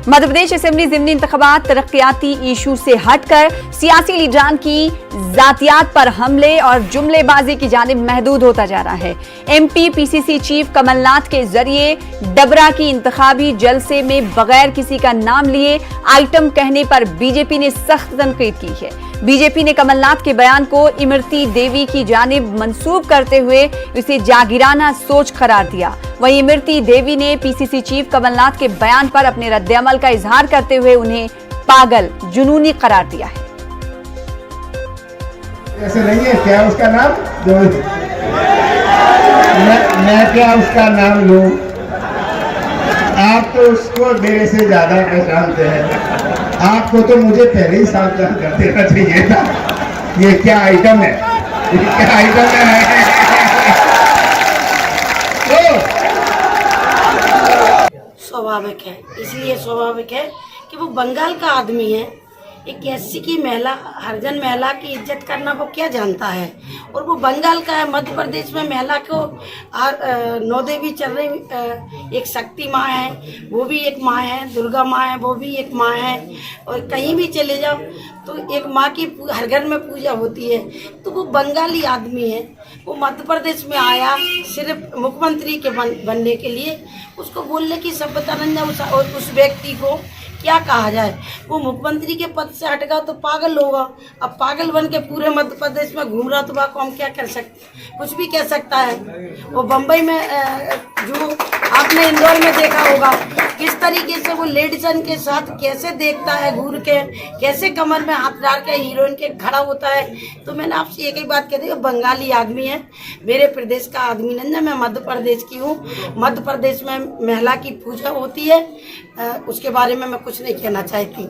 Madhya Pradesh assembly ज़िमनी इंतखाबात तरक्याती issue से हटकर सियासी लीडरान की जातियात पर हमले और जुमलेबाजी की जानिब महदूद होता जा रहा है। एमपी पीसीसी चीफ कमलनाथ के जरिए डबरा की इंतखाबी जलसे में बगैर किसी का नाम लिए आइटम कहने पर बीजेपी ने सख्त तनकीद की है। बीजेपी ने कमलनाथ के बयान को इमरती देवी की जानिब मंसूब करते हुए इसे जागिराना सोच करार दिया। वहीं इमरती देवी ने पीसीसी चीफ कमलनाथ के बयान पर अपने रद्द-ए-अमल का इजहार करते हुए उन्हें पागल, जुनूनी करार दिया है। ऐसे नहीं है क्या उसका नाम? मैं क्या उसका नाम लूं? आप तो उसको मेरे से ज्यादा पहचानते हैं। आपको तो मुझे पहले ही सावधान कर देना चाहिए था। ये क्या आइटम है? ये क्या आइटम है? स्वाभाविक है, इसलिए स्वाभाविक है कि वो बंगाल का आदमी है। एक एससी की महिला, हरिजन महिला की इज्जत करना वो क्या जानता है? और वो बंगाल का है। मध्य प्रदेश में महिला को 9 देवी चल रही, एक शक्ति माँ है, वो भी एक माँ है, दुर्गा माँ है, वो भी एक माँ है। और कहीं भी चले जाओ तो एक माँ की हर घर में पूजा होती है। तो वो बंगाली आदमी है, वो मध्य प्रदेश में आया सिर्फ मुख्यमंत्री के बनने के लिए। उसको बोलने की सभ्यता नहीं है। उस व्यक्ति को क्या कहा जाए? वो मुख्यमंत्री के पद से हटेगा तो पागल होगा। अब पागल बन के पूरे मध्य प्रदेश में घूम रहा तो वह को हम क्या कर सकते? कुछ भी कह सकता है। वो बम्बई में जो आपने इंदौर में देखा होगा किस तरीके से वो लेडीजन के साथ कैसे देखता है, घूर के कैसे कमर में हाथ डाल के हीरोइन के खड़ा होता है। तो मैंने आपसे एक ही बात कह दी, बंगाली आदमी है, मेरे प्रदेश का आदमी नहीं है। मैं मध्य प्रदेश की हूँ। मध्य प्रदेश में महिला की पूजा होती है, उसके बारे में मैं कुछ नहीं कहना चाहती।